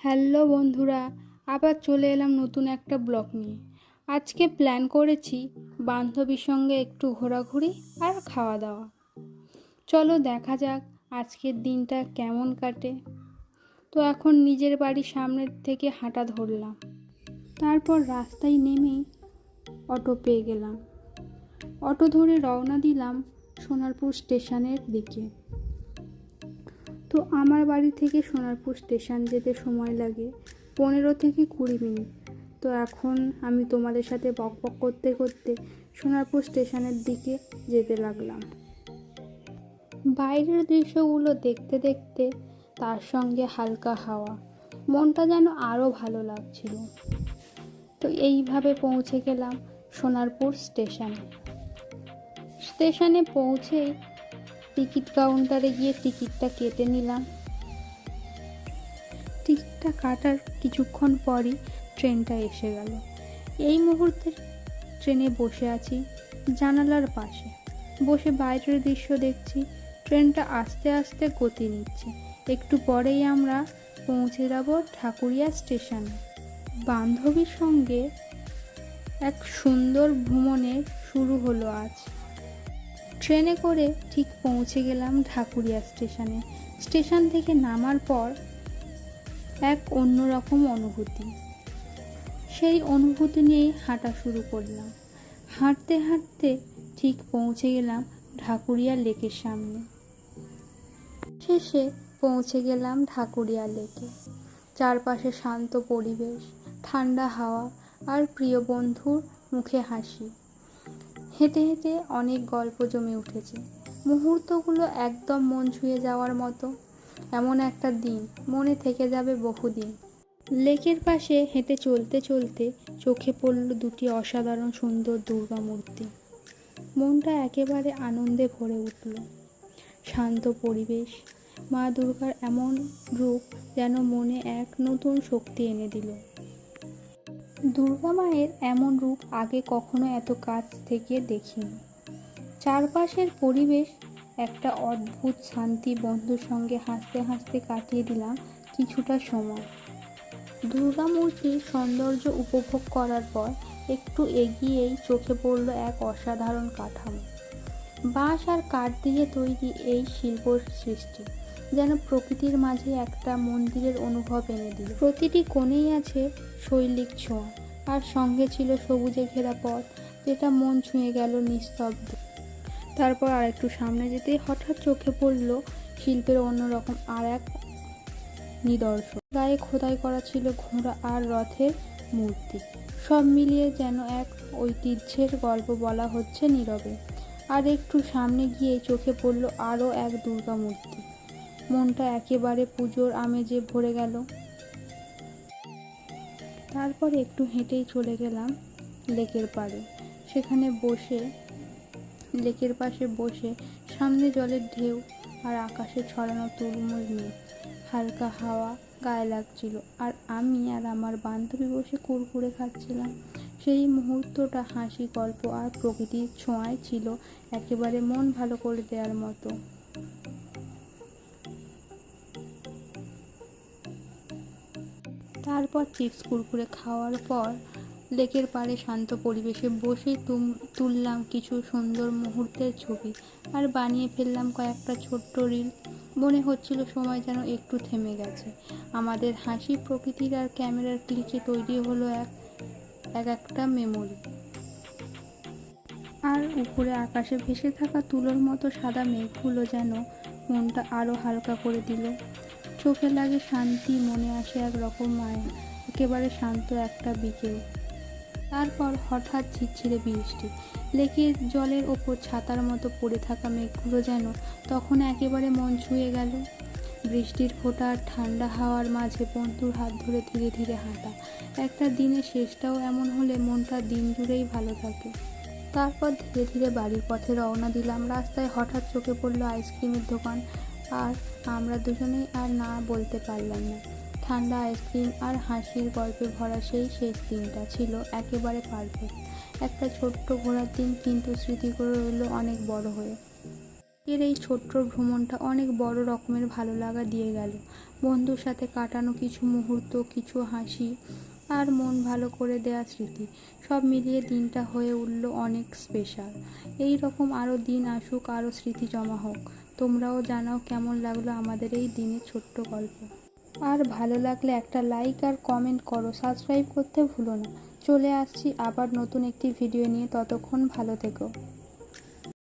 Hello বন্ধুরা, আবার চলে এলাম নতুন একটা ব্লগ নিয়ে। আজকে প্ল্যান করেছি বান্ধবীর সঙ্গে একটু ঘোরাঘুরি আর খাওয়া দাওয়া। চলো দেখা যাক আজকের দিনটা কেমন কাটে। তো এখন নিজের বাড়ির সামনের থেকে হাঁটা ধরলাম, তারপর রাস্তায় নেমেই অটো পেয়ে গেলাম। অটো ধরে রওনা দিলাম সোনারপুর স্টেশনের দিকে। তো আমার বাড়ি থেকে সোনারপুর স্টেশন যেতে সময় লাগে 15 থেকে 20 মিনিট। তো এখন আমি তোমাদের সাথে বকবক করতে করতে সোনারপুর স্টেশনের দিকে যেতে লাগলাম। বাইরের দৃশ্যগুলো দেখতে দেখতে তার সঙ্গে হালকা হাওয়া, মনটা যেন আরও ভালো লাগছিল। তো এইভাবে পৌঁছে গেলাম সোনারপুর স্টেশনে। স্টেশনে পৌঁছেই টিকিট কাউন্টারে গিয়ে টিকিটটা কেটে নিলাম। টিকিটটা কাটার কিছুক্ষণ পরই ট্রেনটা এসে গেল। এই মুহূর্তে ট্রেনে বসে আছি জানালার পাশে, বসে বাইরের দৃশ্য দেখছি। ট্রেনটা আস্তে আস্তে গতি নিচ্ছে। একটু পরেই আমরা পৌঁছে যাব ঢাকুরিয়া স্টেশনে। বান্ধবীর সঙ্গে এক সুন্দর ভ্রমণের শুরু হলো আজ। ট্রেনে করে ঠিক পৌঁছে গেলাম ঢাকুরিয়া স্টেশনে। স্টেশন থেকে নামার পর এক অন্যরকম অনুভূতি। সেই অনুভূতি নিয়েই হাঁটা শুরু করলাম। হাঁটতে হাঁটতে ঠিক পৌঁছে গেলাম ঢাকুরিয়া লেকের সামনে। শেষে পৌঁছে গেলাম ঢাকুরিয়া লেকে। চারপাশে শান্ত পরিবেশ, ঠান্ডা হাওয়া আর প্রিয় বন্ধুর মুখে হাসি। হেঁটে হেঁটে অনেক গল্প জমে উঠেছে। মুহূর্তগুলো একদম মন ছুঁয়ে যাওয়ার মতো। এমন একটা দিন মনে থেকে যাবে বহুদিন। লেকের পাশে হেঁটে চলতে চলতে চোখে পড়ল দুটি অসাধারণ সুন্দর দুর্গা মূর্তি। মনটা একেবারে আনন্দে ভরে উঠল। শান্ত পরিবেশ, মা দুর্গার এমন রূপ যেন মনে এক নতুন শক্তি এনে দিল। দুর্গা মায়ের এমন রূপ আগে কখনো এত কাছ থেকে দেখিনি। চারপাশের পরিবেশ একটা অদ্ভুত শান্তি। বন্ধুর সঙ্গে হাসতে হাসতে কাটিয়ে দিলাম কিছুটা সময়। দুর্গা মূর্তির সৌন্দর্য উপভোগ করার পর একটু এগিয়েই চোখে পড়ল এক অসাধারণ কাঠামো। বাঁশ আর কাঠ দিয়ে তৈরি এই শিল্পর সৃষ্টি যেন প্রকৃতির মাঝে একটা মন্দিরের অনুভব এনে দিল। প্রতিটি কোণেই আছে শৈল্পিক ছোঁয়া, আর সঙ্গে ছিল সবুজে ঘেরা পথ, যেটা মন ছুঁয়ে গেল নিস্তব্ধ। তারপর আর একটু সামনে যেতেই হঠাৎ চোখে পড়ল শিল্পের অন্যরকম আর এক নিদর্শন। গায়ে খোদাই করা ছিল ঘোড়া আর রথের মূর্তি। সব মিলিয়ে যেন এক ঐতিহ্যের গল্প বলা হচ্ছে নীরবে। আর একটু সামনে গিয়ে চোখে পড়ল আরও এক দুর্গা মূর্তি। মনটা একেবারে পুজোর আমেজে ভরে গেল। তারপর একটু হেঁটেই চলে গেলাম লেকের পাড়ে। সেখানে বসে লেকের পাশে বসে সামনে জলের ঢেউ আর আকাশে ছড়ানো তুলমুল মেঘ, হালকা হাওয়া গায়ে লাগছিল। আর আমি আর আমার বান্ধবী বসে কুরকুরে খাচ্ছিলাম। সেই মুহূর্তটা হাসি, গল্প আর প্রকৃতির ছোঁয়ায় ছিল একেবারে মন ভালো করে দেওয়ার মতো। তারপর চিপস কুরকুরে খাওয়ার পর লেকের পাড়ে শান্ত পরিবেশে বসে তুললাম কিছু সুন্দর মুহূর্তের ছবি আর বানিয়ে ফেললাম কয়েকটা ছোট্ট রিল। মনে হচ্ছিল সময় যেন একটু থেমে গেছে। আমাদের হাসি, প্রকৃতির আর ক্যামেরার ক্লিকে তৈরি হলো একটা মেমোরি। আর উপরে আকাশে ভেসে থাকা তুলোর মতো সাদা মেঘগুলো যেন মনটা আরও হালকা করে দিল। চোখে লাগে শান্তি, মনে আসে এক রকম মায়া। একেবারে শান্ত একটা বিকেল। তারপর হঠাৎ ঝিরঝিরে বৃষ্টি। লেকের জলের ওপর ছাতার মতো পড়ে থাকা মেঘগুলো যেন তখন একেবারে মন ছুঁয়ে গেল। বৃষ্টির ফোঁটা আর ঠান্ডা হাওয়ার মাঝে বন্ধুর হাত ধরে ধীরে ধীরে হাঁটা। একটা দিনের শেষটাও এমন হলে মনটা দিন জুড়েই ভালো থাকে। তারপর ধীরে ধীরে বাড়ির পথে রওনা দিলাম। রাস্তায় হঠাৎ চোখে পড়লো আইসক্রিমের দোকান, আর আমরা দুজনেই আর না বলতে পারলাম না। ঠান্ডা আইসক্রিম আর হাসির গল্পে ভরা সেই শেষ দিনটা ছিল একেবারে পারফেক্ট। একটা ছোট্ট ঘোরার দিন, কিন্তু স্মৃতিগুলো রইল অনেক বড় হয়ে। এর এই ছোট্ট ভ্রমণটা অনেক বড় রকমের ভালো লাগা দিয়ে গেল। বন্ধুর সাথে কাটানো কিছু মুহূর্ত, কিছু হাসি আর মন ভালো করে দেয়া স্মৃতি, সব মিলিয়ে দিনটা হয়ে উঠল অনেক স্পেশাল। এই রকম আরও দিন আসুক, আরও স্মৃতি জমা হোক। তোমরাও জানাও কেমন লাগলো আমাদের এই দিনের ছোট্ট গল্প। আর ভালো লাগলে একটা লাইক আর কমেন্ট করো, সাবস্ক্রাইব করতে ভুলো না। চলে আসছি আবার নতুন একটি ভিডিও নিয়ে, ততক্ষণ ভালো থেকো।